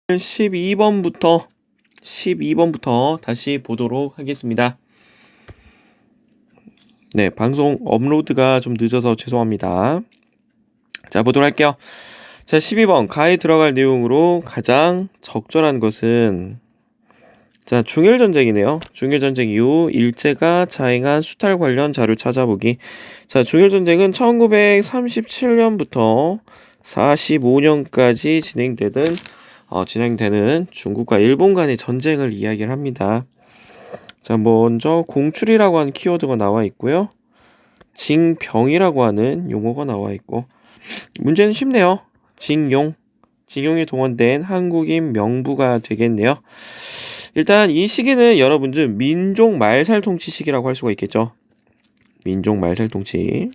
12번부터 다시 보도록 하겠습니다. 네, 방송 업로드가 좀 늦어서 죄송합니다. 자, 보도록 할게요. 자, 12번 가에 들어갈 내용으로 가장 적절한 것은 자, 중일전쟁이네요. 중일전쟁 이후 일제가 자행한 수탈 관련 자료 찾아보기. 자, 중일전쟁은 1937년부터 45년까지 진행되는 중국과 일본 간의 전쟁을 이야기를 합니다. 자, 먼저 공출이라고 하는 키워드가 나와 있고요. 징병이라고 하는 용어가 나와 있고, 문제는 쉽네요. 징용이 동원된 한국인 명부가 되겠네요. 일단 이 시기는 여러분들 민족 말살통치 시기라고 할 수가 있겠죠. 민족 말살통치.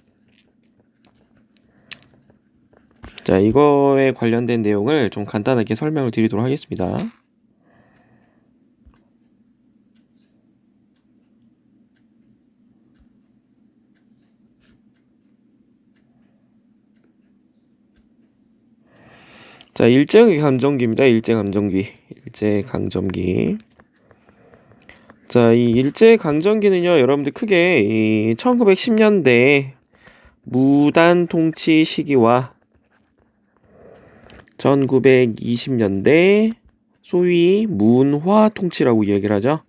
자, 이거에 관련된 내용을 좀 간단하게 설명을 드리도록 하겠습니다. 자, 일제강점기입니다. 일제강점기. 자, 이 일제강점기는요, 여러분들 크게 이 1910년대 무단 통치 시기와 1920년대 소위 문화 통치라고 이야기를 하죠.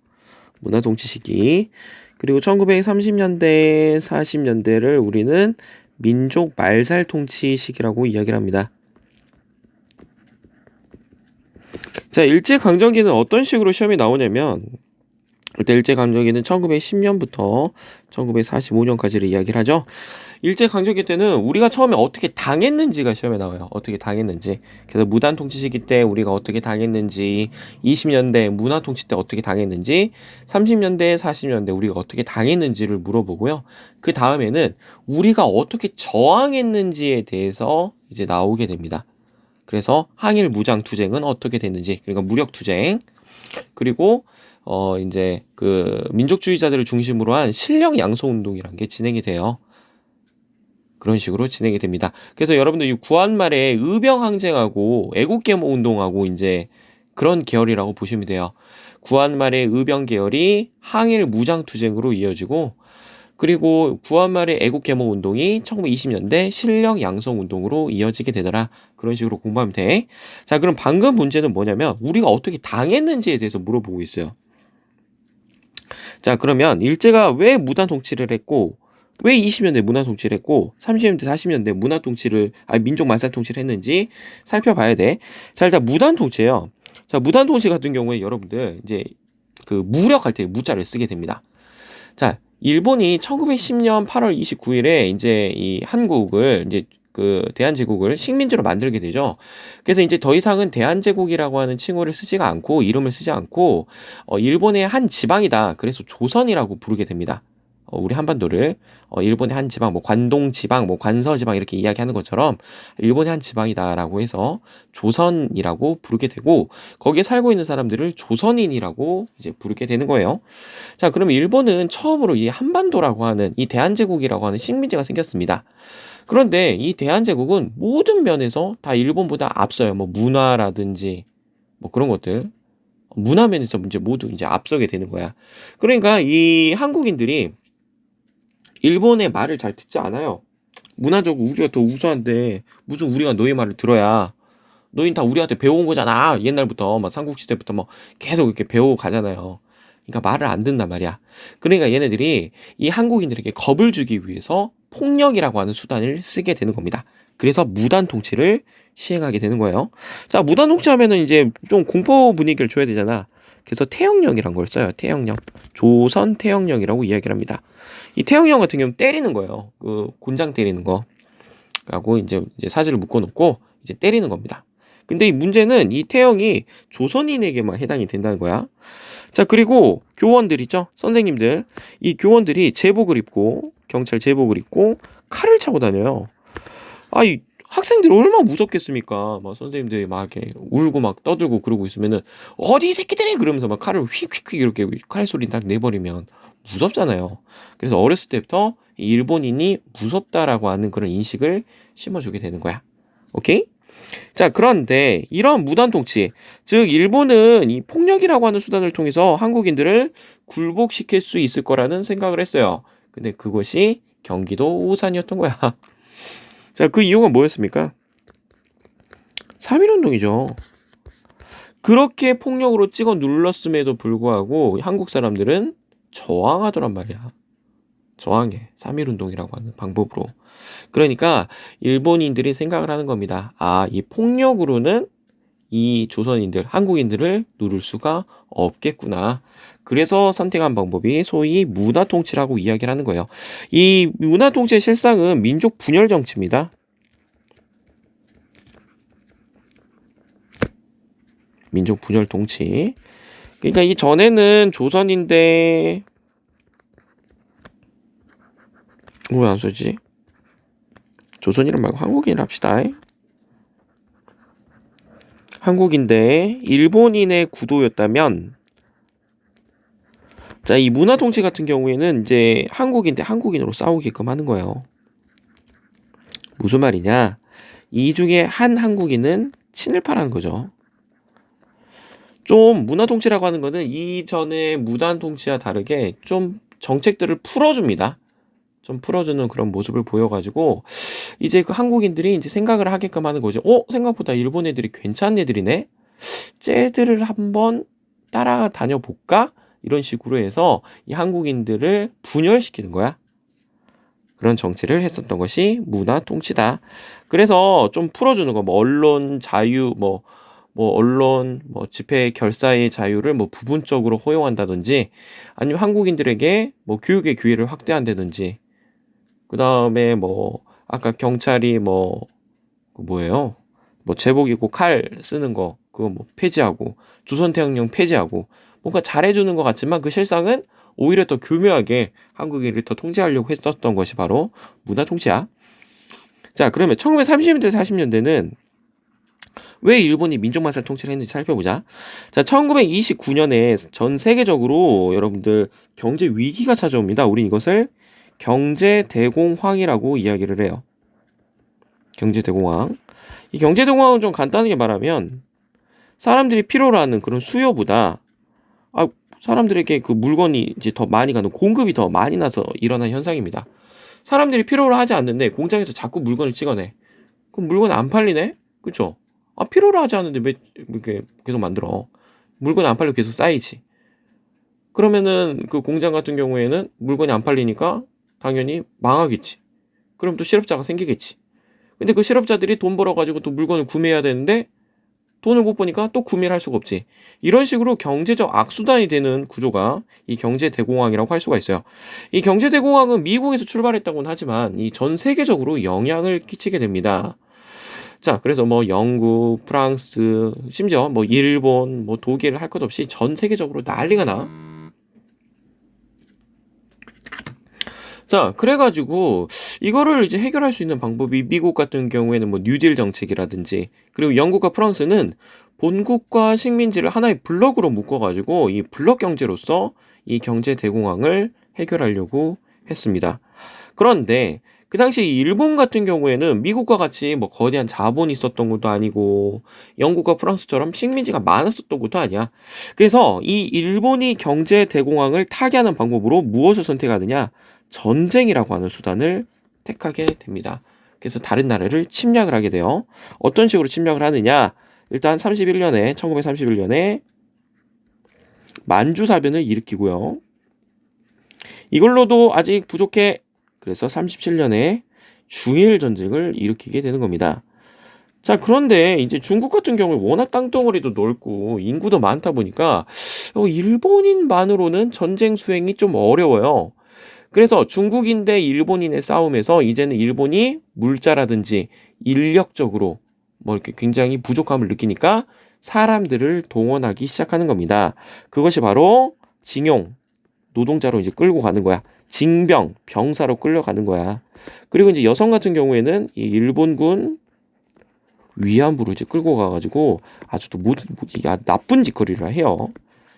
문화 통치 시기. 그리고 1930년대, 40년대를 우리는 민족 말살 통치 시기라고 이야기를 합니다. 자, 일제강점기는 어떤 식으로 시험이 나오냐면 일단 일제강점기는 1910년부터 1945년까지를 이야기를 하죠. 일제강점기 때는 우리가 처음에 어떻게 당했는지가 시험에 나와요. 어떻게 당했는지. 그래서 무단통치 시기 때 우리가 어떻게 당했는지, 20년대 문화통치 때 어떻게 당했는지, 30년대, 40년대 우리가 어떻게 당했는지를 물어보고요. 그 다음에는 우리가 어떻게 저항했는지에 대해서 이제 나오게 됩니다. 그래서 항일 무장 투쟁은 어떻게 됐는지, 그러니까 무력 투쟁, 그리고 이제 그 민족주의자들을 중심으로 한 실력 양성 운동이라는 게 진행이 돼요. 그런 식으로 진행이 됩니다. 그래서 여러분들 이 구한말에 의병 항쟁하고 애국계모 운동하고 이제 그런 계열이라고 보시면 돼요. 구한말의 의병 계열이 항일 무장 투쟁으로 이어지고, 그리고 구한말의 애국계모 운동이 1920년대 실력 양성 운동으로 이어지게 되더라. 그런 식으로 공부하면 돼. 자, 그럼 방금 문제는 뭐냐면 우리가 어떻게 당했는지에 대해서 물어보고 있어요. 자, 그러면 일제가 왜 무단 통치를 했고, 왜 20년대 문화 통치를 했고, 30년대, 40년대 문화 통치를, 민족 말살 통치를 했는지 살펴봐야 돼. 자, 일단 무단 통치예요. 자, 무단 통치 같은 경우에 여러분들 이제 그 무력할 때 무자를 쓰게 됩니다. 자, 일본이 1910년 8월 29일에 이제 이 한국을 이제 그 대한제국을 식민지로 만들게 되죠. 그래서 이제 더 이상은 대한제국이라고 하는 칭호를 쓰지가 않고 이름을 쓰지 않고 일본의 한 지방이다. 그래서 조선이라고 부르게 됩니다. 우리 한반도를 일본의 한 지방, 뭐 관동 지방, 뭐 관서 지방 이렇게 이야기하는 것처럼 일본의 한 지방이다라고 해서 조선이라고 부르게 되고, 거기에 살고 있는 사람들을 조선인이라고 이제 부르게 되는 거예요. 자, 그러면 일본은 처음으로 이 한반도라고 하는 이 대한제국이라고 하는 식민지가 생겼습니다. 그런데 이 대한제국은 모든 면에서 다 일본보다 앞서요. 뭐 문화라든지 뭐 그런 것들. 문화 면에서 이제 모두 이제 앞서게 되는 거야. 그러니까 이 한국인들이 일본의 말을 잘 듣지 않아요. 문화적으로 우리가 더 우수한데 무슨 우리가 너희 말을 들어야, 너희는 다 우리한테 배워온 거잖아. 옛날부터 막 삼국시대부터 뭐 계속 이렇게 배우고 가잖아요. 그러니까 말을 안 듣는단 말이야. 그러니까 얘네들이 이 한국인들에게 겁을 주기 위해서 폭력이라고 하는 수단을 쓰게 되는 겁니다. 그래서 무단 통치를 시행하게 되는 거예요. 자, 무단 통치하면은 이제 좀 공포 분위기를 줘야 되잖아. 그래서 태형령이란 걸 써요. 태형령. 조선 태형령이라고 이야기를 합니다. 이 태형령 같은 경우는 때리는 거예요. 그 곤장 때리는 거. 하고 이제 사지를 묶어놓고 이제 때리는 겁니다. 근데 이 문제는 이 태형이 조선인에게만 해당이 된다는 거야. 자, 그리고 교원들 있죠? 선생님들. 이 교원들이 제복을 입고, 경찰 제복을 입고 칼을 차고 다녀요. 이 학생들이 얼마나 무섭겠습니까? 막 선생님들이 막 이렇게 울고 막 떠들고 그러고 있으면은 어디 새끼들이 그러면서 막 칼을 휙휙휙 이렇게 칼 소리 딱 내버리면 무섭잖아요. 그래서 어렸을 때부터 일본인이 무섭다라고 하는 그런 인식을 심어주게 되는 거야. 오케이? 자, 그런데 이런 무단 통치, 즉 일본은 이 폭력이라고 하는 수단을 통해서 한국인들을 굴복시킬 수 있을 거라는 생각을 했어요. 근데 그것이 경기도 오산이었던 거야. 자, 그 이유가 뭐였습니까? 3.1운동이죠. 그렇게 폭력으로 찍어 눌렀음에도 불구하고 한국 사람들은 저항하더란 말이야. 저항해. 3.1운동이라고 하는 방법으로. 그러니까 일본인들이 생각을 하는 겁니다. 아, 이 폭력으로는 이 조선인들, 한국인들을 누를 수가 없겠구나. 그래서 선택한 방법이 소위 문화통치라고 이야기를 하는 거예요. 이 문화통치의 실상은 민족 분열 정치입니다. 민족 분열 통치. 그러니까 이 전에는 조선인데 왜 안 쓰지? 조선인을 말고 한국인을 합시다. 한국인데 일본인의 구도였다면, 자, 이 문화 통치 같은 경우에는 이제 한국인 대 한국인으로 싸우게끔 하는 거예요. 무슨 말이냐? 이 중에 한 한국인은 친일파라는 거죠. 좀 문화 통치라고 하는 거는 이전의 무단 통치와 다르게 좀 정책들을 풀어줍니다. 좀 풀어주는 그런 모습을 보여가지고 이제 그 한국인들이 이제 생각을 하게끔 하는 거죠. 생각보다 일본 애들이 괜찮은 애들이네. 쟤들을 한번 따라다녀 볼까? 이런 식으로 해서 이 한국인들을 분열시키는 거야. 그런 정치를 했었던 것이 문화 통치다. 그래서 좀 풀어주는 거, 뭐 언론 자유, 언론, 집회 결사의 자유를 뭐 부분적으로 허용한다든지, 아니면 한국인들에게 뭐 교육의 기회를 확대한다든지, 그 다음에 뭐 아까 경찰이 뭐예요? 뭐 제복 입고 칼 쓰는 거 그거 뭐 폐지하고, 조선태양령 폐지하고, 뭔가 잘해주는 것 같지만 그 실상은 오히려 더 교묘하게 한국인을 더 통제하려고 했었던 것이 바로 문화 통치야. 자, 그러면 1930년대 40년대는 왜 일본이 민족만살 통치를 했는지 살펴보자. 자, 1929년에 전 세계적으로 여러분들 경제 위기가 찾아옵니다. 우린 이것을 경제 대공황이라고 이야기를 해요. 경제 대공황. 이 경제 대공황은 좀 간단하게 말하면 사람들이 필요로 하는 그런 수요보다 사람들에게 그 물건이 이제 더 많이 가는 공급이 더 많이 나서 일어난 현상입니다. 사람들이 필요로 하지 않는데 공장에서 자꾸 물건을 찍어내. 그럼 물건이 안 팔리네? 그쵸? 필요로 하지 않는데 왜 이렇게 계속 만들어? 물건이 안 팔려 계속 쌓이지. 그러면은 그 공장 같은 경우에는 물건이 안 팔리니까 당연히 망하겠지. 그럼 또 실업자가 생기겠지. 근데 그 실업자들이 돈 벌어가지고 또 물건을 구매해야 되는데 돈을 못 버니까 또 구매를 할 수가 없지. 이런 식으로 경제적 악순환이 되는 구조가 이 경제 대공황이라고 할 수가 있어요. 이 경제 대공황은 미국에서 출발했다고는 하지만 이 전 세계적으로 영향을 끼치게 됩니다. 자, 그래서 뭐 영국, 프랑스, 심지어 뭐 일본, 뭐 독일 할 것 없이 전 세계적으로 난리가 나. 자, 그래가지고 이거를 이제 해결할 수 있는 방법이 미국 같은 경우에는 뭐 뉴딜 정책이라든지, 그리고 영국과 프랑스는 본국과 식민지를 하나의 블록으로 묶어가지고 이 블록 경제로서 이 경제 대공황을 해결하려고 했습니다. 그런데 그 당시 일본 같은 경우에는 미국과 같이 뭐 거대한 자본이 있었던 것도 아니고 영국과 프랑스처럼 식민지가 많았었던 것도 아니야. 그래서 이 일본이 경제 대공황을 타개하는 방법으로 무엇을 선택하느냐? 전쟁이라고 하는 수단을 택하게 됩니다. 그래서 다른 나라를 침략을 하게 돼요. 어떤 식으로 침략을 하느냐? 일단 1931년에 만주사변을 일으키고요. 이걸로도 아직 부족해. 그래서 37년에 중일전쟁을 일으키게 되는 겁니다. 자, 그런데 이제 중국 같은 경우에 워낙 땅덩어리도 넓고 인구도 많다 보니까 일본인만으로는 전쟁 수행이 좀 어려워요. 그래서 중국인 대 일본인의 싸움에서 이제는 일본이 물자라든지 인력적으로 뭐 이렇게 굉장히 부족함을 느끼니까 사람들을 동원하기 시작하는 겁니다. 그것이 바로 징용, 노동자로 이제 끌고 가는 거야. 징병, 병사로 끌려가는 거야. 그리고 이제 여성 같은 경우에는 이 일본군 위안부로 이제 끌고 가가지고 아주 또 나쁜 짓거리를 해요.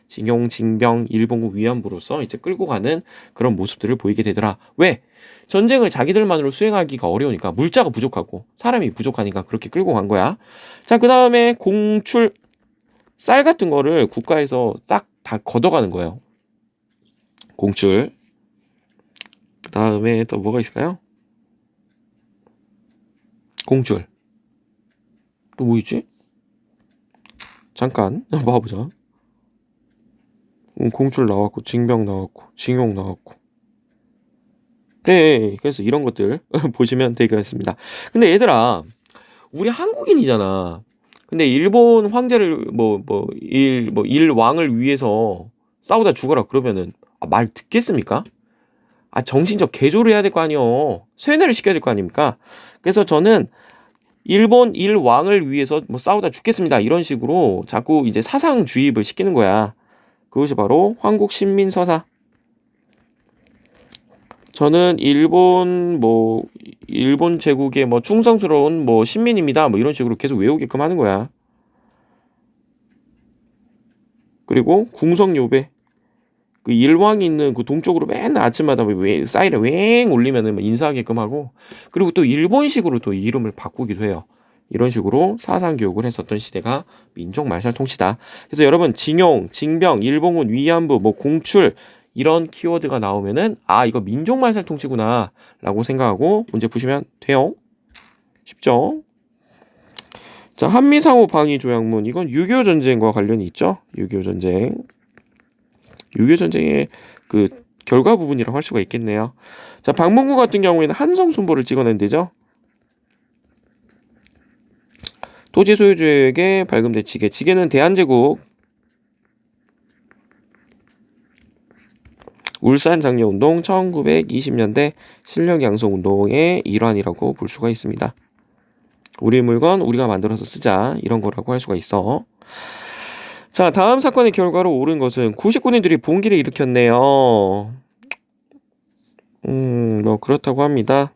징용, 징병, 일본군 위안부로서 이제 끌고 가는 그런 모습들을 보이게 되더라. 왜? 전쟁을 자기들만으로 수행하기가 어려우니까 물자가 부족하고 사람이 부족하니까 그렇게 끌고 간 거야. 자, 그 다음에 공출 쌀 같은 거를 국가에서 싹 다 걷어가는 거예요. 공출. 그 다음에 또 뭐가 있을까요? 공출. 또 뭐 있지? 잠깐 봐보자. 공출 나왔고, 징병 나왔고, 징용 나왔고. 네, 그래서 이런 것들 보시면 되겠습니다. 근데 얘들아, 우리 한국인이잖아. 근데 일본 황제를 일왕을 위해서 싸우다 죽어라 그러면은 말 듣겠습니까? 정신적 개조를 해야 될 거 아니요. 세뇌를 시켜야 될 거 아닙니까? 그래서 저는 일본 일왕을 위해서 뭐 싸우다 죽겠습니다. 이런 식으로 자꾸 이제 사상 주입을 시키는 거야. 그것이 바로 황국신민서사. 저는 일본 제국의 충성스러운 신민입니다. 이런 식으로 계속 외우게끔 하는 거야. 그리고 궁성요배. 그 일왕이 있는 그 동쪽으로 맨날 아침마다 사이렌 웽 울리면은 인사하게끔 하고, 그리고 또 일본식으로 또 이름을 바꾸기도 해요. 이런 식으로 사상 교육을 했었던 시대가 민족 말살 통치다. 그래서 여러분 징용, 징병, 일본군 위안부, 공출 이런 키워드가 나오면은 이거 민족 말살 통치구나라고 생각하고 문제 푸시면 돼요. 쉽죠? 자, 한미 상호 방위 조약문, 이건 6.25 전쟁과 관련이 있죠. 6.25 전쟁. 6.25 전쟁의 그 결과 부분이라고 할 수가 있겠네요. 자, 방문구 같은 경우에는 한성 순보를 찍어낸 데죠. 토지 소유주에게 발급된 지게. 지게는 대한제국 울산 장려운동 1920년대 실력 양성 운동의 일환이라고 볼 수가 있습니다. 우리 물건 우리가 만들어서 쓰자, 이런 거라고 할 수가 있어. 자, 다음 사건의 결과로 옳은 것은 99년들이 봉기를 일으켰네요. 그렇다고 합니다.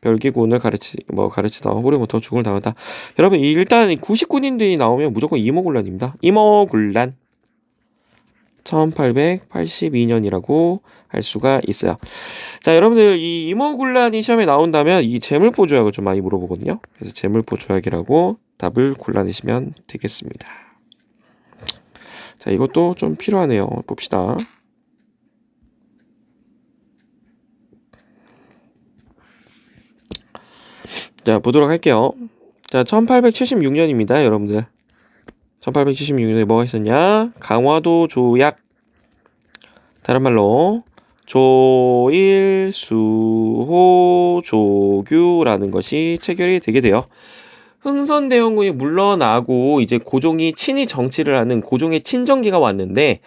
별기군을 가르치다 호르부터 죽을 당하다. 여러분, 일단 99년들이 나오면 무조건 이모군란입니다. 이모군란. 1882년이라고 할 수가 있어요. 자, 여러분들 이 이모군란이 시험에 나온다면 이 재물포 조약을 좀 많이 물어보거든요. 그래서 재물포 조약이라고 답을 골라내시면 되겠습니다. 자, 이것도 좀 필요하네요. 봅시다. 자, 보도록 할게요. 자, 1876년입니다, 여러분들. 1876년에 뭐가 있었냐? 강화도 조약. 다른 말로 조일, 수호, 조규라는 것이 체결이 되게 돼요. 흥선대원군이 물러나고 이제 고종이 친히 정치를 하는 고종의 친정기가 왔는데,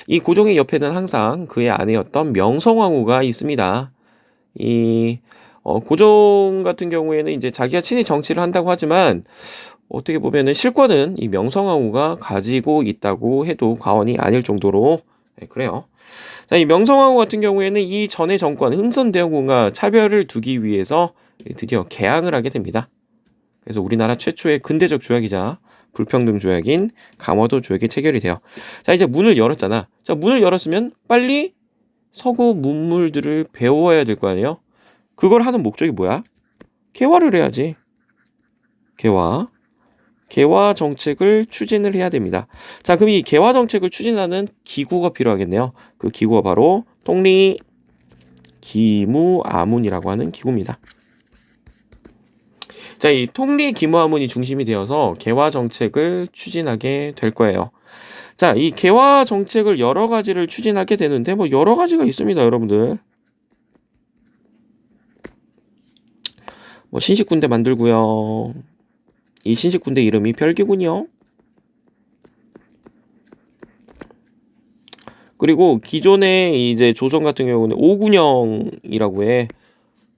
이 고종의 옆에는 항상 그의 아내였던 명성황후가 있습니다. 고종 같은 경우에는 이제 자기가 친히 정치를 한다고 하지만 어떻게 보면은 실권은 이 명성황후가 가지고 있다고 해도 과언이 아닐 정도로 그래요. 자, 이 명성황후 같은 경우에는 이 전의 정권 흥선대원군과 차별을 두기 위해서 드디어 개항을 하게 됩니다. 그래서 우리나라 최초의 근대적 조약이자 불평등 조약인 강화도 조약이 체결이 돼요. 자, 이제 문을 열었잖아. 자, 문을 열었으면 빨리 서구 문물들을 배워야 될 거 아니에요? 그걸 하는 목적이 뭐야? 개화를 해야지. 개화 정책을 추진을 해야 됩니다. 자, 그럼 이 개화 정책을 추진하는 기구가 필요하겠네요. 그 기구가 바로 통리기무아문이라고 하는 기구입니다. 자, 이 통리기무아문이 중심이 되어서 개화 정책을 추진하게 될 거예요. 자, 이 개화 정책을 여러 가지를 추진하게 되는데 여러 가지가 있습니다, 여러분들. 신식군대 만들고요. 이 신식군대 이름이 별기군이요. 그리고 기존에 이제 조선 같은 경우는 5군영이라고 해.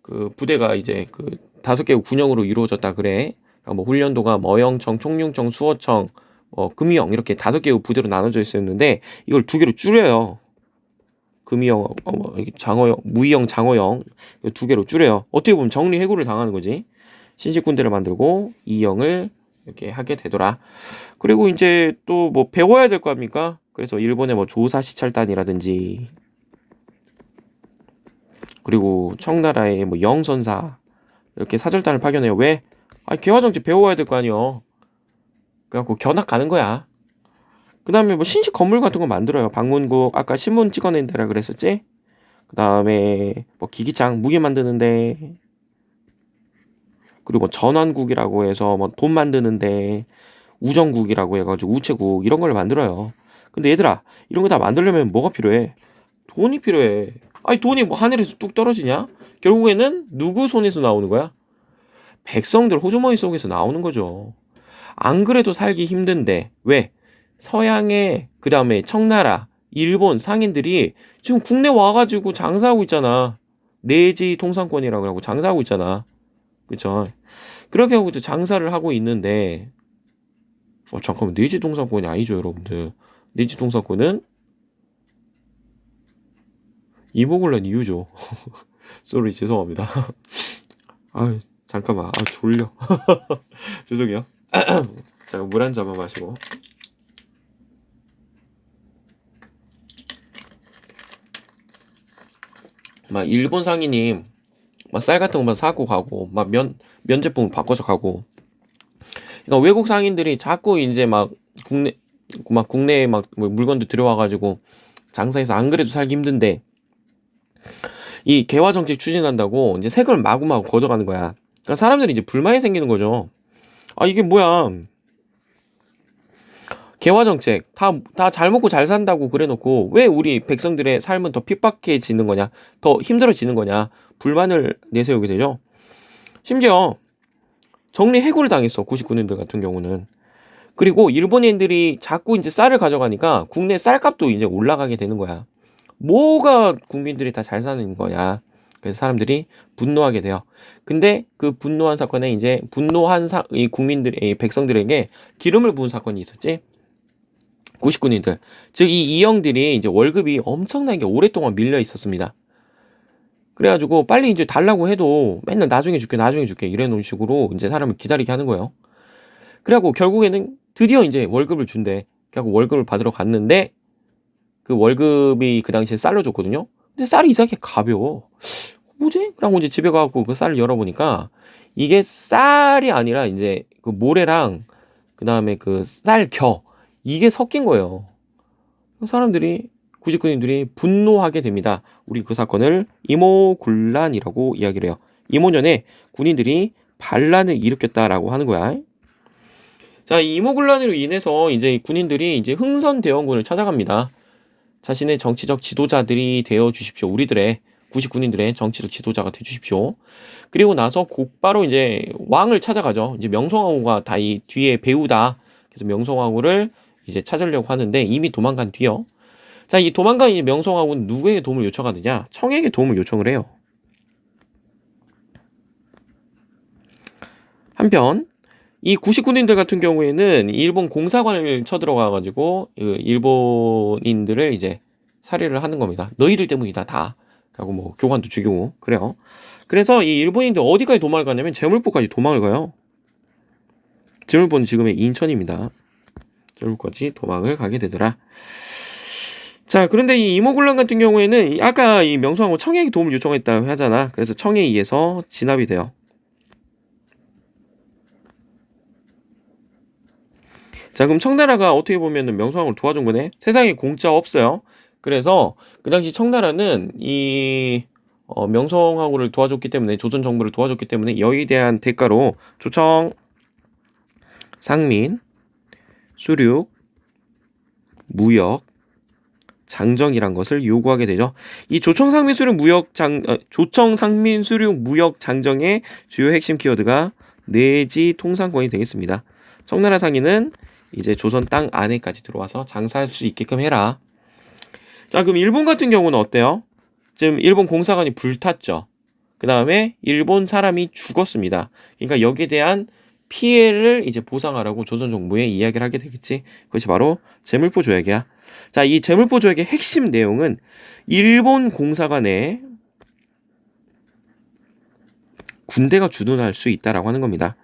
그 부대가 이제 그 5개 군영으로 이루어졌다 그래. 그러니까 훈련도가 머영청, 총룡청, 수호청, 금이영 이렇게 5개의 부대로 나눠져 있었는데 이걸 2개로 줄여요. 금이영, 장어영, 무이영, 장어영 2개로 줄여요. 어떻게 보면 정리해고를 당하는 거지. 신식군대를 만들고 이영을 이렇게 하게 되더라. 그리고 이제 또 배워야 될 거 아닙니까? 그래서 일본의 뭐 조사시찰단이라든지 그리고 청나라의 뭐 영선사 이렇게 사절단을 파견해요. 왜? 아, 개화정책 배워야 될 거 아니여. 그래갖고 견학 가는 거야. 그 다음에 뭐 신식 건물 같은 거 만들어요. 방문국 아까 신문 찍어낸 데라 그랬었지? 그 다음에 뭐 기기창 무기 만드는데 그리고 뭐 전환국이라고 해서 뭐 돈 만드는데 우정국이라고 해가지고 우체국 이런 걸 만들어요. 근데 얘들아 이런 거 다 만들려면 뭐가 필요해? 돈이 필요해. 아니 돈이 뭐 하늘에서 뚝 떨어지냐? 결국에는 누구 손에서 나오는 거야? 백성들 호주머니 속에서 나오는 거죠. 안 그래도 살기 힘든데 왜? 서양의 그 다음에 청나라, 일본 상인들이 지금 국내 와가지고 장사하고 있잖아. 내지 통상권이라고 하고 장사하고 있잖아. 그쵸? 그렇게 하고 이제 장사를 하고 있는데 잠깐만 내지 통상권이 아니죠 여러분들. 내지 통상권은 이모곤란 이유죠. 쏘리 죄송합니다. 아 잠깐만 졸려. 죄송해요. 잠깐 물 한 잔만 마시고. 막 일본 상인이 막 쌀 같은 것만 사고 가고 막 면 제품 바꿔서 가고. 그러니까 외국 상인들이 자꾸 이제 막 국내에 막 물건도 들여와가지고 장사해서 안 그래도 살기 힘든데 이 개화 정책 추진한다고 이제 세금을 마구마구 걷어가는 거야. 그러니까 사람들이 이제 불만이 생기는 거죠. 아 이게 뭐야? 개화 정책 다 잘 먹고 잘 산다고 그래놓고 왜 우리 백성들의 삶은 더 핍박해지는 거냐, 더 힘들어지는 거냐 불만을 내세우게 되죠. 심지어 정리 해고를 당했어 99년들 같은 경우는. 그리고 일본인들이 자꾸 이제 쌀을 가져가니까 국내 쌀값도 이제 올라가게 되는 거야. 뭐가 국민들이 다 잘 사는 거냐. 그래서 사람들이 분노하게 돼요. 근데 그 분노한 사건에 이제 분노한 이 국민들, 이 백성들에게 기름을 부은 사건이 있었지. 99년들. 즉, 이 이영들이 이제 월급이 엄청나게 오랫동안 밀려 있었습니다. 그래가지고 빨리 이제 달라고 해도 맨날 나중에 줄게 이래놓은 식으로 이제 사람을 기다리게 하는 거예요. 그래갖고 결국에는 드디어 이제 월급을 준대. 그래갖고 월급을 받으러 갔는데 그 월급이 그 당시에 쌀로 줬거든요. 근데 쌀이 이상하게 가벼워. 뭐지? 그러고 이제 집에 가갖고 그 쌀을 열어보니까 이게 쌀이 아니라 이제 그 모래랑 그 다음에 그 쌀겨 이게 섞인 거예요. 사람들이 99인들이 분노하게 됩니다. 우리 그 사건을 이모군란이라고 이야기를 해요. 이모년에 군인들이 반란을 일으켰다라고 하는 거야. 자, 이 이모군란으로 인해서 이제 군인들이 이제 흥선대원군을 찾아갑니다. 자신의 정치적 지도자들이 되어 주십시오. 우리들의 99인들의 정치적 지도자가 돼 주십시오. 그리고 나서 곧바로 이제 왕을 찾아가죠. 이제 명성황후가 다 이 뒤에 배우다. 그래서 명성황후를 이제 찾으려고 하는데 이미 도망간 뒤요. 자, 이 도망간 이 명성황후는 누구에게 도움을 요청하느냐? 청에게 도움을 요청을 해요. 한편 이 99인들 같은 경우에는 일본 공사관을 쳐들어가가지고 일본인들을 이제 살해를 하는 겁니다. 너희들 때문이다 다. 하고 뭐 교관도 죽이고 그래요. 그래서 이 일본인들 어디까지 도망을 가냐면 제물포까지 도망을 가요. 제물포는 지금의 인천입니다. 제물포까지 도망을 가게 되더라. 자, 그런데 이 이모군란 같은 경우에는 아까 이 명성황후 청에게 도움을 요청했다고 하잖아. 그래서 청에 의해서 진압이 돼요. 자, 그럼 청나라가 어떻게 보면은 명성황후를 도와준 거네. 세상에 공짜 없어요. 그래서 그 당시 청나라는 이 명성황후를 도와줬기 때문에 조선 정부를 도와줬기 때문에 여기에 대한 대가로 조청, 상민, 수륙, 무역, 장정이란 것을 요구하게 되죠. 이 조청, 상민, 수륙, 조청, 상민, 수륙, 무역, 장정의 주요 핵심 키워드가 내지 통상권이 되겠습니다. 청나라 상인은 이제 조선 땅 안에까지 들어와서 장사할 수 있게끔 해라. 자, 그럼 일본 같은 경우는 어때요? 지금 일본 공사관이 불탔죠. 그 다음에 일본 사람이 죽었습니다. 그러니까 여기에 대한 피해를 이제 보상하라고 조선 정부에 이야기를 하게 되겠지. 그것이 바로 재물포 조약이야. 자, 이 재물포 조약의 핵심 내용은 일본 공사관에 군대가 주둔할 수 있다라고 하는 겁니다.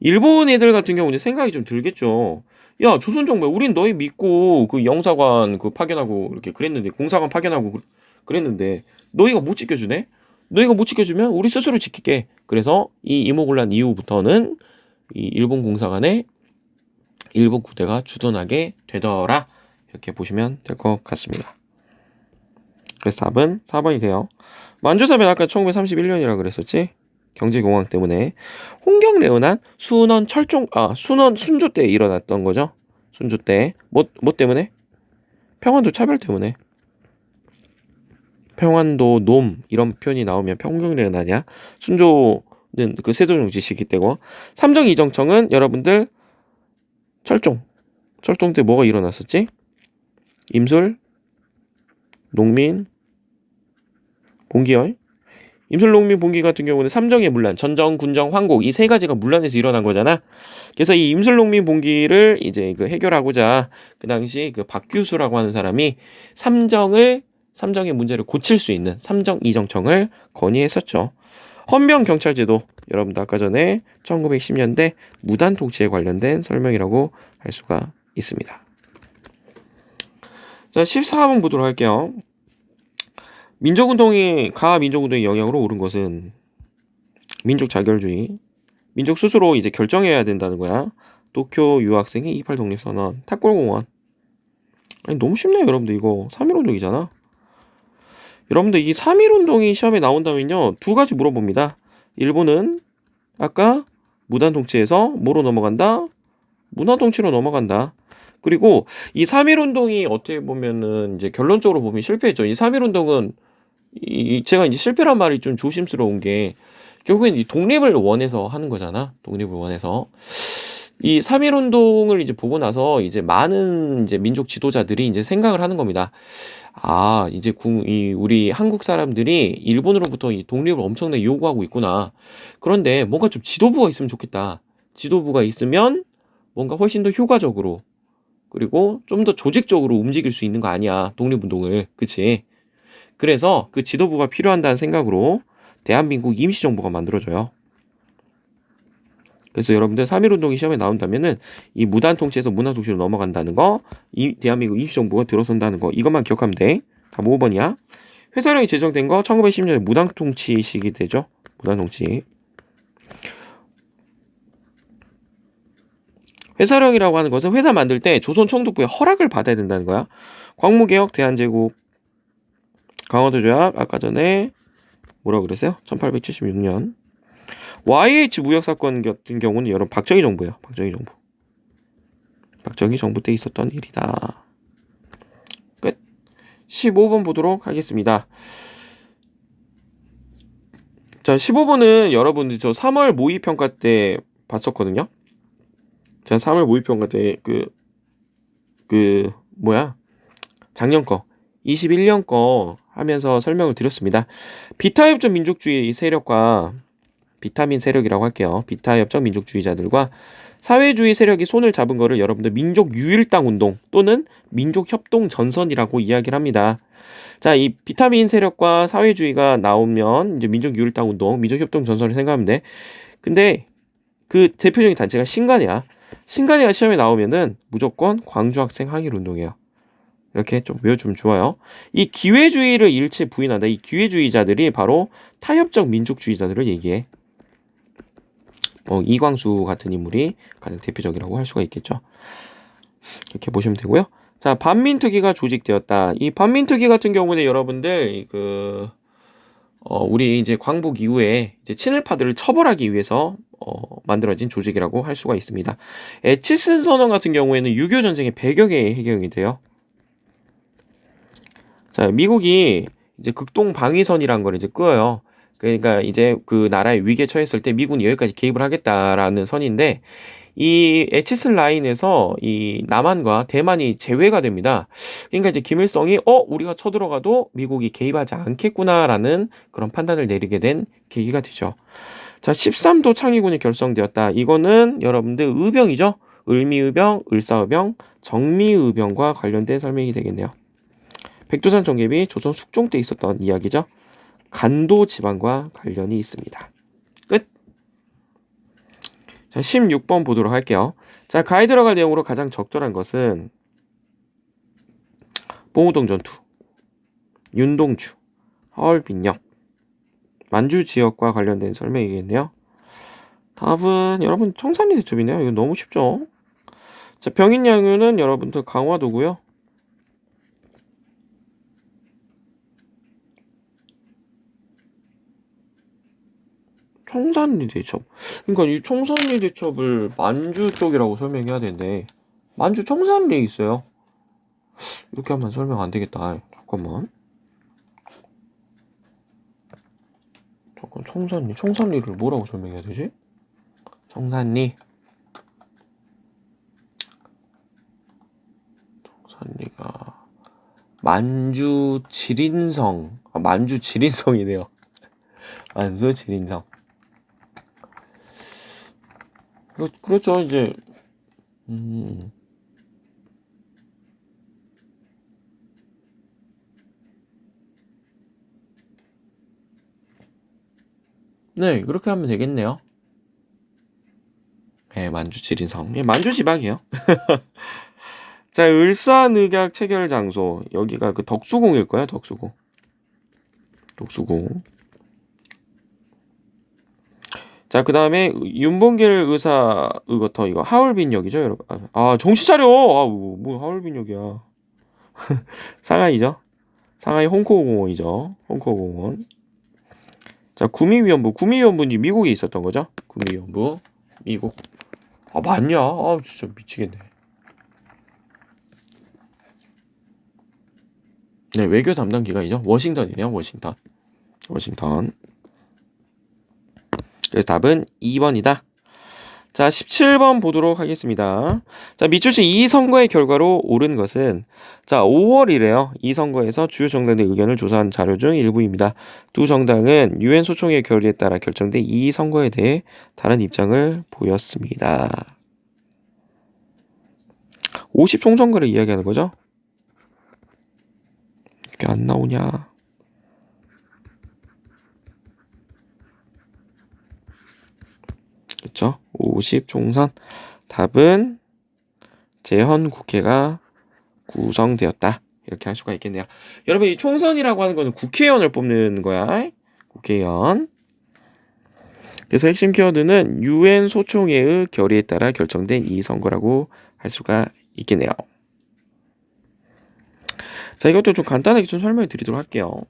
일본 애들 같은 경우는 생각이 좀 들겠죠. 야, 조선정부야, 우린 너희 믿고 그 영사관 그 파견하고 이렇게 그랬는데, 공사관 파견하고 그랬는데 너희가 못 지켜주네? 너희가 못 지켜주면 우리 스스로 지킬게. 그래서 이 이모군란 이후부터는 이 일본 공사관에 일본 부대가 주둔하게 되더라. 이렇게 보시면 될 것 같습니다. 그래서 답은 4번이 돼요. 만주사변 아까 1931년이라 그랬었지? 경제공황 때문에 홍경레은한 순원 순조 때 일어났던 거죠. 순조 때 뭐 때문에? 평안도 차별 때문에. 평안도 놈 이런 표현이 나오면 홍경레은하냐? 순조는 그 세조정 지시기 때고. 삼정 이정청은 여러분들 철종 때 뭐가 일어났었지? 임술, 농민, 봉기열. 임술, 농민, 봉기 같은 경우는 삼정의 문란, 전정, 군정, 황곡 이 세 가지가 문란에서 일어난 거잖아. 그래서 이 임술, 농민, 봉기를 이제 그 해결하고자 그 당시 그 박규수라고 하는 사람이 삼정의 문제를 고칠 수 있는 삼정 이정청을 건의했었죠. 헌병 경찰제도 여러분들 아까 전에 1910년대 무단 통치에 관련된 설명이라고 할 수가 있습니다. 자, 14번 보도록 할게요. 가하 민족운동의 영향으로 오른 것은 민족 자결주의, 민족 스스로 이제 결정해야 된다는 거야. 도쿄 유학생의 28 독립선언, 탑골공원. 아니 너무 쉽네요, 여러분들. 이거 3.1운동이잖아. 여러분들 이 3.1운동이 시험에 나온다면요, 두 가지 물어봅니다. 일본은 아까 무단 통치에서 뭐로 넘어간다? 문화 통치로 넘어간다. 그리고 이 3.1운동이 어떻게 보면은 이제 결론적으로 보면 실패했죠. 이 3.1운동은 제가 이제 실패란 말이 좀 조심스러운 게 결국엔 이 독립을 원해서 하는 거잖아. 독립을 원해서. 이 3.1운동을 이제 보고 나서 이제 많은 이제 민족 지도자들이 이제 생각을 하는 겁니다. 아, 이제 우리 한국 사람들이 일본으로부터 이 독립을 엄청나게 요구하고 있구나. 그런데 뭔가 좀 지도부가 있으면 좋겠다. 지도부가 있으면 뭔가 훨씬 더 효과적으로 그리고 좀 더 조직적으로 움직일 수 있는 거 아니야. 독립운동을. 그치? 그래서 그 지도부가 필요한다는 생각으로 대한민국 임시정부가 만들어져요. 그래서 여러분들 3.1운동이 시험에 나온다면은 이 무단 통치에서 문화 통치로 넘어간다는 거, 이 대한민국 임시정부가 들어선다는 거, 이것만 기억하면 돼. 답 5번이야. 회사령이 제정된 거 1910년에 무단 통치 시기 되죠. 무단 통치. 회사령이라고 하는 것은 회사 만들 때 조선 총독부의 허락을 받아야 된다는 거야. 광무개혁, 대한제국, 강화도 조약, 아까 전에 뭐라고 그랬어요? 1876년. YH 무역 사건 같은 경우는 여러분 박정희 정부예요. 박정희 정부 때 있었던 일이다. 끝. 15번 보도록 하겠습니다. 자, 15번은 여러분들 저 3월 모의평가 때 봤었거든요. 제가 3월 모의평가 때 작년 거 21년 거 하면서 설명을 드렸습니다. 비타협적 민족주의 세력과 비타민 세력이라고 할게요. 비타협적 민족주의자들과 사회주의 세력이 손을 잡은 거를 여러분들 민족유일당 운동 또는 민족협동전선이라고 이야기를 합니다. 자, 이 비타민 세력과 사회주의가 나오면 이제 민족유일당 운동, 민족협동전선을 생각하면 돼. 근데 그 대표적인 단체가 신간이야. 신간이가 시험에 나오면은 무조건 광주학생 항일운동이에요. 이렇게 좀 외워주면 좋아요. 이 기회주의를 일체 부인한다. 이 기회주의자들이 바로 타협적 민족주의자들을 얘기해. 이광수 같은 인물이 가장 대표적이라고 할 수가 있겠죠. 이렇게 보시면 되고요. 자, 반민특위가 조직되었다. 이 반민특위 같은 경우는 여러분들 우리 이제 광복 이후에 이제 친일파들을 처벌하기 위해서 만들어진 조직이라고 할 수가 있습니다. 에치슨 선언 같은 경우에는 6.25 전쟁의 배경에 해경이 돼요. 자, 미국이 이제 극동 방위선이라는 걸 이제 끄어요. 그러니까 이제 그 나라의 위기에 처했을 때 미군이 여기까지 개입을 하겠다라는 선인데 이 에치슨 라인에서 이 남한과 대만이 제외가 됩니다. 그러니까 이제 김일성이 우리가 쳐들어가도 미국이 개입하지 않겠구나라는 그런 판단을 내리게 된 계기가 되죠. 자, 13도 창의군이 결성되었다. 이거는 여러분들 의병이죠. 을미의병, 을사의병, 정미의병과 관련된 설명이 되겠네요. 백두산 정계비 조선 숙종 때 있었던 이야기죠. 간도 지방과 관련이 있습니다. 끝. 자, 16번 보도록 할게요. 자, 가에 들어갈 내용으로 가장 적절한 것은 봉우동 전투, 윤동주, 하얼빈역, 만주 지역과 관련된 설명이겠네요. 답은 여러분 청산리 대첩이네요. 이거 너무 쉽죠? 자, 병인양요는 여러분들 강화도고요. 청산리 대첩. 그러니까 이 청산리 대첩을 만주 쪽이라고 설명해야 되는데 만주 청산리에 있어요. 이렇게 하면 설명 안 되겠다. 잠깐만. 청산리를 뭐라고 설명해야 되지? 청산리가 만주 지린성. 만주 지린성이네요. 만주 지린성. 그렇죠. 이제 네, 그렇게 하면 되겠네요. 네, 만주 지린성. 예, 만주 지방이에요. 자, 을사늑약 체결 장소. 여기가 그 덕수궁일 거야, 덕수궁. 자, 그 다음에 윤봉길 의사 의거터 이거 하얼빈역이죠, 여러분. 정신 차려. 뭐 하얼빈역이야. 상하이죠. 상하이 홍코공원이죠. 홍코공원. 자, 구미위원부는 미국에 있었던 거죠. 구미위원부 미국. 맞냐? 진짜 미치겠네. 네, 외교 담당 기관이죠. 워싱턴이네요. 워싱턴. 그래서 답은 2번이다. 자, 17번 보도록 하겠습니다. 자, 미추홀 이 선거의 결과로 옳은 것은 자, 5월이래요. 이 선거에서 주요 정당의 의견을 조사한 자료 중 일부입니다. 두 정당은 유엔 소총의 결의에 따라 결정된 이 선거에 대해 다른 입장을 보였습니다. 50 총선거를 이야기하는 거죠? 이게 안 나오냐? 그렇죠? 50 총선. 답은 재헌 국회가 구성되었다. 이렇게 할 수가 있겠네요. 여러분, 이 총선이라고 하는 거는 국회의원을 뽑는 거야. 국회의원. 그래서 핵심 키워드는 유엔 소총회의 결의에 따라 결정된 이 선거라고 할 수가 있겠네요. 자, 이것도 좀 간단하게 좀 설명해 드리도록 할게요.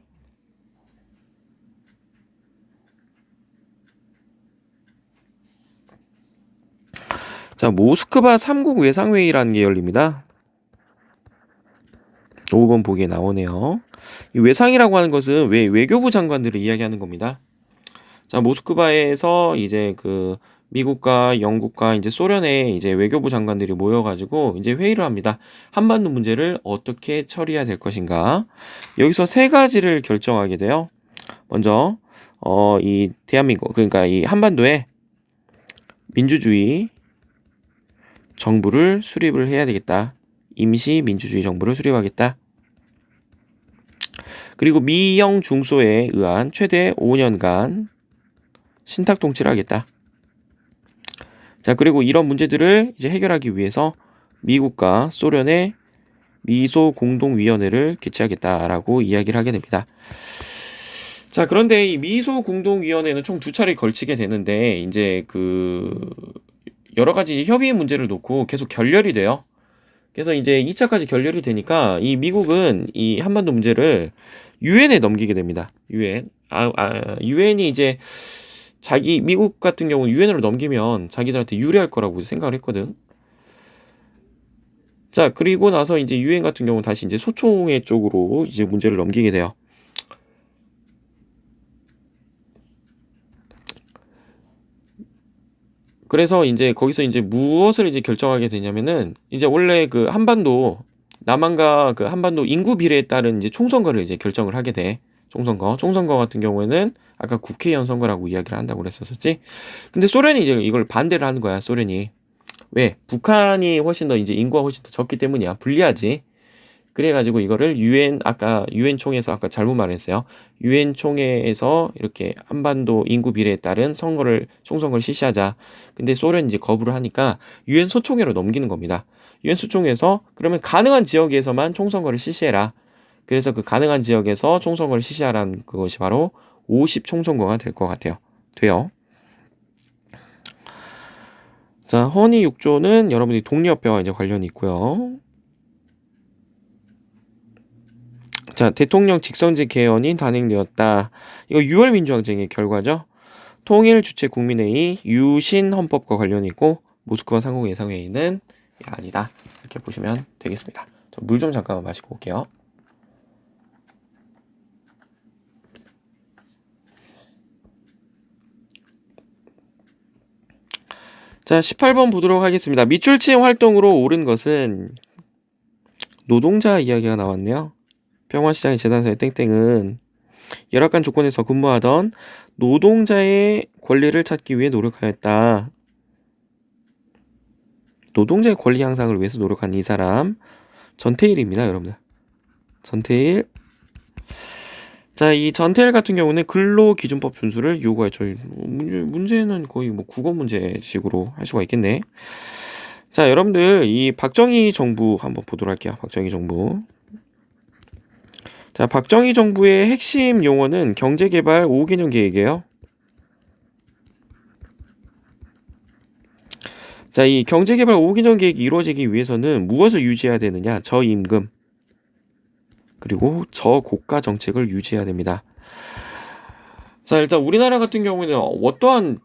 자, 모스크바 3국 외상회의라는 게 열립니다. 5번 보기에 나오네요. 이 외상이라고 하는 것은 외교부 장관들을 이야기하는 겁니다. 자, 모스크바에서 이제 그 미국과 영국과 이제 소련의 이제 외교부 장관들이 모여가지고 이제 회의를 합니다. 한반도 문제를 어떻게 처리해야 될 것인가. 여기서 세 가지를 결정하게 돼요. 먼저 이 대한민국, 그러니까 이 한반도에 민주주의 정부를 수립을 해야 되겠다. 임시 민주주의 정부를 수립하겠다. 그리고 미영 중소에 의한 최대 5년간 신탁 통치를 하겠다. 자, 그리고 이런 문제들을 이제 해결하기 위해서 미국과 소련의 미소 공동위원회를 개최하겠다라고 이야기를 하게 됩니다. 자, 그런데 이 미소 공동위원회는 총 2차례 걸치게 되는데 이제 그 여러 가지 협의 문제를 놓고 계속 결렬이 돼요. 그래서 이제 2차까지 결렬이 되니까 이 미국은 이 한반도 문제를 유엔에 넘기게 됩니다. 유엔이 이제 미국 같은 경우 유엔으로 넘기면 자기들한테 유리할 거라고 생각을 했거든. 자, 그리고 나서 이제 유엔 같은 경우는 다시 이제 소총회 쪽으로 이제 문제를 넘기게 돼요. 그래서 이제 거기서 이제 무엇을 이제 결정하게 되냐면은 이제 원래 그 한반도 남한과 그 한반도 인구 비례에 따른 이제 총선거를 이제 결정을 하게 돼. 총선거 같은 경우에는 아까 국회의원 선거라고 이야기를 한다고 그랬었지. 근데 소련이 이제 이걸 반대를 하는 거야, 소련이. 왜? 북한이 훨씬 더 이제 인구가 훨씬 더 적기 때문이야. 불리하지. 그래가지고 이거를 유엔 총회에서 아까 잘못 말했어요. 유엔 총회에서 이렇게 한반도 인구 비례에 따른 총선거를 실시하자. 근데 소련이 이제 거부를 하니까 유엔 소총회로 넘기는 겁니다. 유엔 소총회에서 그러면 가능한 지역에서만 총선거를 실시해라. 그래서 그 가능한 지역에서 총선거를 실시하라는 그것이 바로 50 총선거가 될 것 같아요. 돼요. 자, 허니 6조는 여러분들이 독립협회와 이제 관련이 있고요. 자, 대통령 직선제 개헌이 단행되었다. 이거 6월 민주항쟁의 결과죠. 통일 주체 국민회의 유신 헌법과 관련이 있고 모스크바 상공 예상회의는 아니다. 이렇게 보시면 되겠습니다. 물 좀 잠깐만 마시고 올게요. 자, 18번 보도록 하겠습니다. 밑줄치임 활동으로 옳은 것은 노동자 이야기가 나왔네요. 평화시장의 재단사의 땡땡은 열악한 조건에서 근무하던 노동자의 권리를 찾기 위해 노력하였다. 노동자의 권리 향상을 위해서 노력한 이 사람 전태일입니다, 여러분들. 전태일. 자, 이 전태일 같은 경우는 근로기준법 준수를 요구했죠. 문제는 거의 뭐 국어 문제식으로 할 수가 있겠네. 자, 여러분들 이 박정희 정부 한번 보도록 할게요. 박정희 정부. 자, 박정희 정부의 핵심 용어는 경제개발 5개년 계획이에요. 자, 이 경제개발 5개년 계획이 이루어지기 위해서는 무엇을 유지해야 되느냐? 저임금 그리고 저고가 정책을 유지해야 됩니다. 자, 일단 우리나라 같은 경우에는 어떠한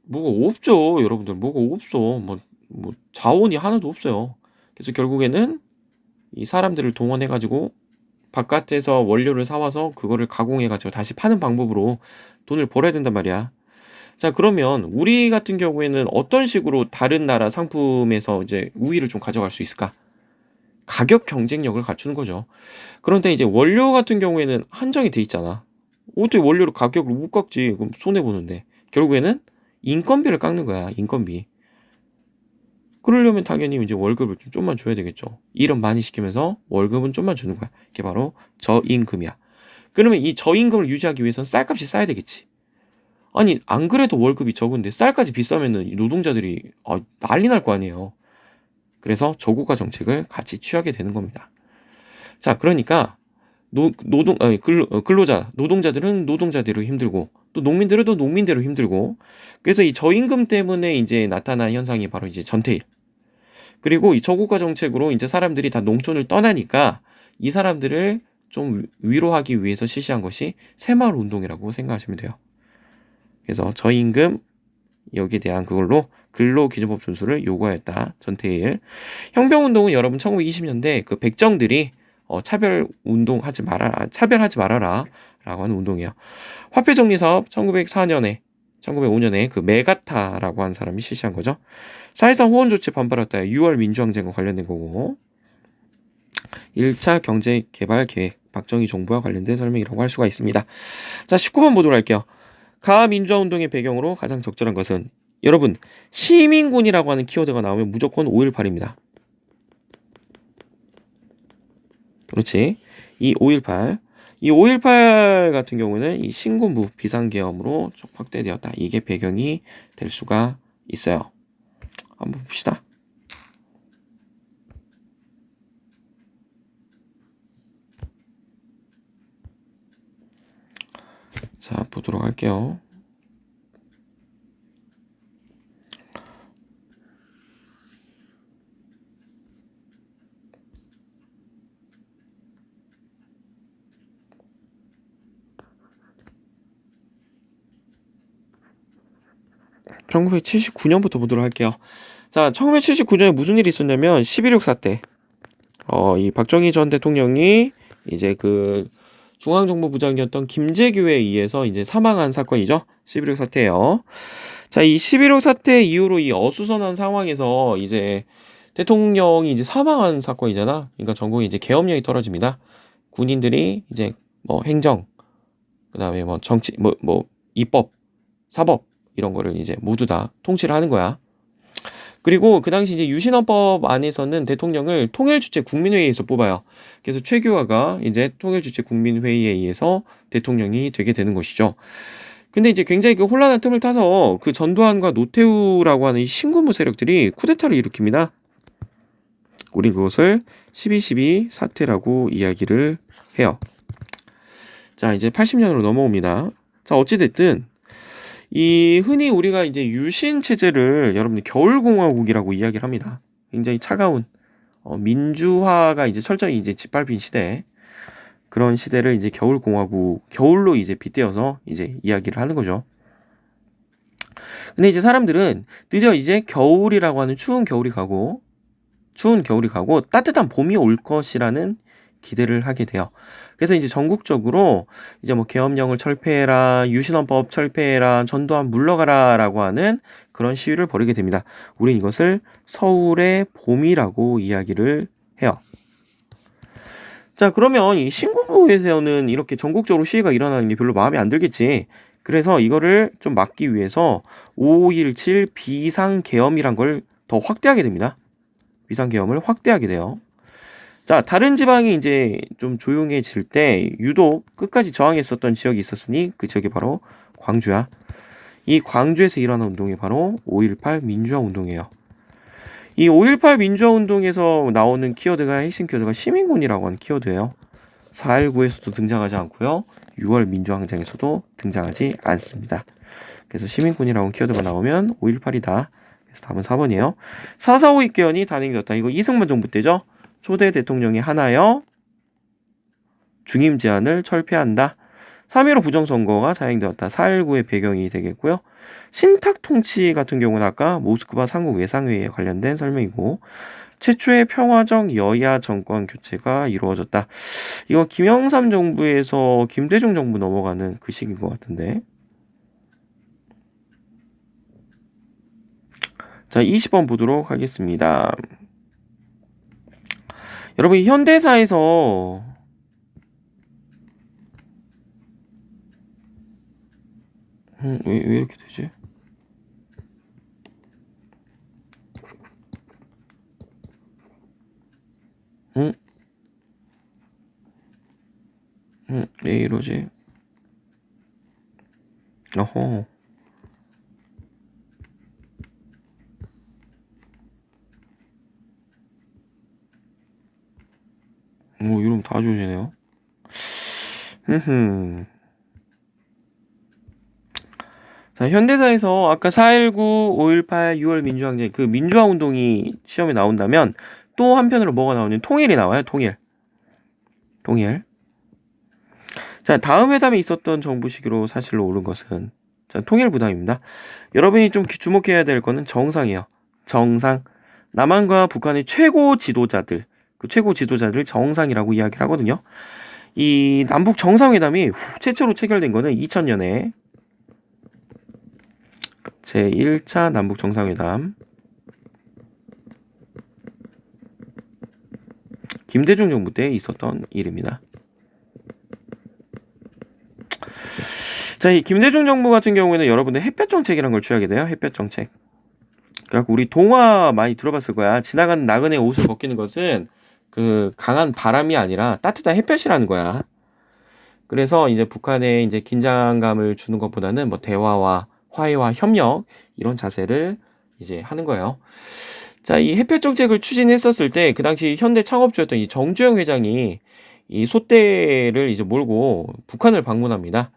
뭐가 없죠, 여러분들. 뭐가 없어. 뭐 자원이 하나도 없어요. 그래서 결국에는 이 사람들을 동원해가지고 바깥에서 원료를 사와서 그거를 가공해가지고 다시 파는 방법으로 돈을 벌어야 된단 말이야. 자, 그러면 우리 같은 경우에는 어떤 식으로 다른 나라 상품에서 이제 우위를 좀 가져갈 수 있을까? 가격 경쟁력을 갖추는 거죠. 그런데 이제 원료 같은 경우에는 한정이 돼 있잖아. 어떻게 원료를 가격을 못 깎지? 그럼 손해보는데. 결국에는 인건비를 깎는 거야, 인건비. 그러려면 당연히 이제 월급을 좀만 줘야 되겠죠. 일은 많이 시키면서 월급은 좀만 주는 거야. 이게 바로 저임금이야. 그러면 이 저임금을 유지하기 위해서는 쌀값이 싸야 되겠지. 아니, 안 그래도 월급이 적은데 쌀까지 비싸면은 노동자들이 난리 날 거 아니에요. 그래서 저고가 정책을 같이 취하게 되는 겁니다. 자, 그러니까 노동자들은 노동자대로 힘들고 또 농민들은 또 농민대로 힘들고 그래서 이 저임금 때문에 이제 나타난 현상이 바로 이제 전태일. 그리고 이 저고가 정책으로 이제 사람들이 다 농촌을 떠나니까 이 사람들을 좀 위로하기 위해서 실시한 것이 새마을 운동이라고 생각하시면 돼요. 그래서 저임금 여기에 대한 그걸로 근로기준법 준수를 요구하였다. 전태일. 혁명운동은 여러분 1920년대 그 백정들이 차별하지 말아라 라고 하는 운동이에요. 화폐정리사업 1905년에 그 메가타라고 하는 사람이 실시한 거죠. 사회상 호언 조치 반발했다. 6월 민주항쟁과 관련된 거고 1차 경제개발계획 박정희 정부와 관련된 설명이라고 할 수가 있습니다. 자, 19번 보도록 할게요. 가민주화운동의 배경으로 가장 적절한 것은 여러분 시민군이라고 하는 키워드가 나오면 무조건 5.18입니다. 그렇지. 이 5.18 같은 경우는 이 신군부 비상계엄으로 확대되었다. 이게 배경이 될 수가 있어요. 한번 봅시다. 자, 보도록 할게요. (1979년부터) 보도록 할게요. 자, 1979년에 무슨 일이 있었냐면 11.6 사태. 이 박정희 전 대통령이 이제 그 중앙정보부장이었던 김재규에 의해서 이제 사망한 사건이죠. 11.6 사태예요. 자, 이 11.6 사태 이후로 이 어수선한 상황에서 이제 대통령이 이제 사망한 사건이잖아. 그러니까 전국에 이제 계엄령이 떨어집니다. 군인들이 이제 뭐 행정, 그다음에 뭐 정치, 입법, 사법 이런 거를 이제 모두 다 통치를 하는 거야. 그리고 그 당시 이제 유신헌법 안에서는 대통령을 통일주체 국민회의에서 뽑아요. 그래서 최규하가 이제 통일주체 국민회의에 의해서 대통령이 되게 되는 것이죠. 근데 이제 굉장히 그 혼란한 틈을 타서 그 전두환과 노태우라고 하는 이 신군부 세력들이 쿠데타를 일으킵니다. 우리 그것을 12.12 사태라고 이야기를 해요. 자, 이제 80년으로 넘어옵니다. 자, 어찌됐든 이 흔히 우리가 이제 유신 체제를 여러분들 겨울공화국이라고 이야기를 합니다. 굉장히 차가운 민주화가 이제 철저히 이제 짓밟힌 시대, 그런 시대를 이제 겨울공화국, 겨울로 이제 빗대어서 이제 이야기를 하는 거죠. 근데 이제 사람들은 드디어 이제 겨울이라고 하는 추운 겨울이 가고 따뜻한 봄이 올 것이라는 기대를 하게 돼요. 그래서 이제 전국적으로 이제 뭐 계엄령을 철폐해라, 유신헌법 철폐해라, 전두환 물러가라라고 하는 그런 시위를 벌이게 됩니다. 우린 이것을 서울의 봄이라고 이야기를 해요. 자, 그러면 이 신군부에서는 이렇게 전국적으로 시위가 일어나는 게 별로 마음에 안 들겠지. 그래서 이거를 좀 막기 위해서 5.17 비상계엄이란 걸 더 확대하게 됩니다. 비상계엄을 확대하게 돼요. 자, 다른 지방이 이제 좀 조용해질 때 유독 끝까지 저항했었던 지역이 있었으니 그 지역이 바로 광주야. 이 광주에서 일어난 운동이 바로 5.18 민주화 운동이에요. 이 5.18 민주화 운동에서 나오는 키워드가 핵심 키워드가 시민군이라고 하는 키워드예요. 4.19에서도 등장하지 않고요. 6월 민주항쟁에서도 등장하지 않습니다. 그래서 시민군이라고 키워드가 나오면 5.18이다. 그래서 답은 4번이에요. 4.45 입개헌이 단행이 됐다. 이거 이승만 정부 때죠. 초대 대통령이 하나여 중임 제한을 철폐한다. 3.15 부정선거가 자행되었다. 4.19의 배경이 되겠고요. 신탁 통치 같은 경우는 아까 모스크바 삼국 외상회의에 관련된 설명이고, 최초의 평화적 여야 정권 교체가 이루어졌다. 이거 김영삼 정부에서 김대중 정부 넘어가는 그 시기인 것 같은데. 자, 20번 보도록 하겠습니다. 여러분, 현대사에서 왜 이렇게 되지? 왜 이러지? 어허. 이러면 다 좋아지네요. 자, 현대사에서 아까 4.19, 5.18, 6월 민주항쟁 그 민주화 운동이 시험에 나온다면 또 한편으로 뭐가 나오냐면 통일이 나와요. 통일. 자, 다음 회담에 있었던 정부 시기로 사실로 옳은 것은 자, 통일 부담입니다. 여러분이 좀 주목해야 될 거는 정상이에요. 정상. 남한과 북한의 최고 지도자들, 그 최고 지도자들 정상이라고 이야기를 하거든요. 이 남북 정상회담이 최초로 체결된 거는 2000년에 제1차 남북 정상회담 김대중 정부 때 있었던 일입니다. 자, 이 김대중 정부 같은 경우에는 여러분들 햇볕 정책이라는 걸 취하게 돼요. 햇볕 정책. 그래갖고 우리 동화 많이 들어봤을 거야. 지나가는 나그네 옷을 벗기는 것은 그 강한 바람이 아니라 따뜻한 햇볕이라는 거야. 그래서 이제 북한에 이제 긴장감을 주는 것보다는 뭐 대화와 화해와 협력 이런 자세를 이제 하는 거예요. 자, 이 햇볕 정책을 추진했었을 때 그 당시 현대 창업주였던 이 정주영 회장이 이 소떼를 이제 몰고 북한을 방문합니다.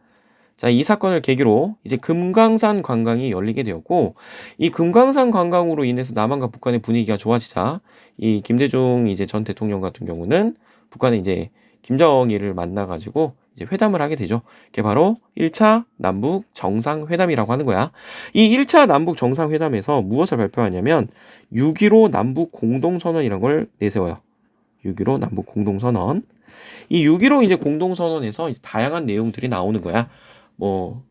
자, 이 사건을 계기로 이제 금강산 관광이 열리게 되었고, 이 금강산 관광으로 인해서 남한과 북한의 분위기가 좋아지자 이 김대중 이제 전 대통령 같은 경우는 북한에 이제 김정일을 만나가지고 이제 회담을 하게 되죠. 그게 바로 1차 남북 정상회담이라고 하는 거야. 이 1차 남북 정상회담에서 무엇을 발표하냐면 6.15 남북 공동선언이라는 걸 내세워요. 6.15 남북 공동선언. 이 6.15 이제 공동선언에서 이제 다양한 내용들이 나오는 거야. 뭐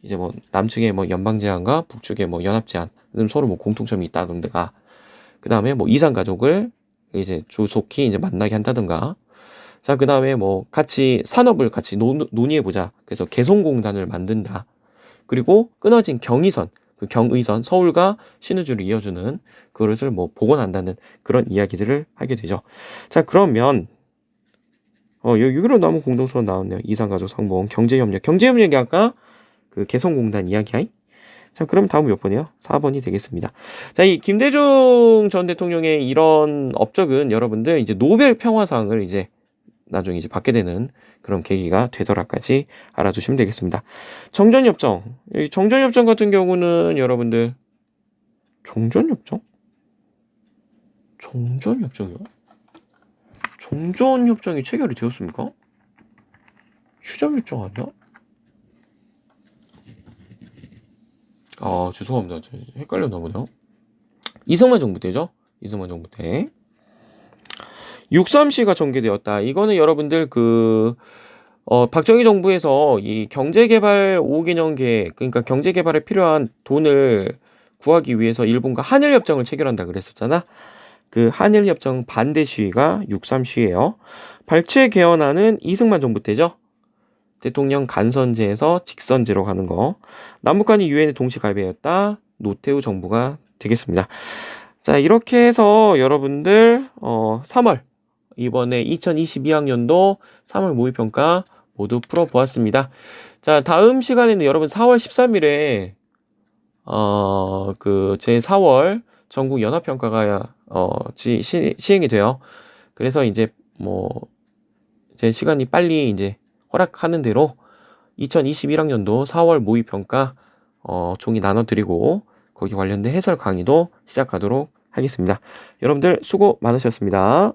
이제 뭐 남측의 뭐 연방 제한과 북측의 뭐 연합 제한, 서로 뭐 공통점이 있다던가, 그 다음에 뭐 이산 가족을 이제 조속히 이제 만나게 한다던가, 자, 그 다음에 뭐 같이 산업을 같이 논의해 보자. 그래서 개성공단을 만든다. 그리고 끊어진 경의선, 그 경의선 서울과 신의주를 이어주는 그것을 뭐 복원한다는 그런 이야기들을 하게 되죠. 자, 그러면 여기로 나무 공동소원 나왔네요. 이산가족 상봉 경제협력. 경제협력이 아까 그 개성공단 이야기야. 자, 그럼 다음 몇 번이요? 4번이 되겠습니다. 자, 이 김대중 전 대통령의 이런 업적은 여러분들 이제 노벨 평화상을 이제 나중에 이제 받게 되는 그런 계기가 되더라까지 알아두시면 되겠습니다. 정전협정. 이 정전협정 같은 경우는 여러분들 정전협정? 정전협정이요? 정전협정이 체결이 되었습니까? 휴전협정 아니야? 아, 죄송합니다. 헷갈렸나 보네요. 이승만 정부 때죠? 이승만 정부 때. 6.3시가 전개되었다. 이거는 여러분들 박정희 정부에서 이 경제개발 5개년 계획, 그러니까 경제개발에 필요한 돈을 구하기 위해서 일본과 한일협정을 체결한다 그랬었잖아. 그 한일협정 반대 시위가 6.3 시위예요. 발췌 개헌안은 이승만 정부 때죠. 대통령 간선제에서 직선제로 가는 거. 남북한이 유엔에 동시 가입하였다. 노태우 정부가 되겠습니다. 자, 이렇게 해서 여러분들 3월 이번에 2022학년도 3월 모의평가 모두 풀어보았습니다. 자, 다음 시간에는 여러분 4월 13일에 제 4월 전국 연합평가가 시행이 돼요. 그래서 이제 제 시간이 빨리 이제 허락하는 대로 2021학년도 4월 모의평가 종이 나눠드리고 거기 관련된 해설 강의도 시작하도록 하겠습니다. 여러분들 수고 많으셨습니다.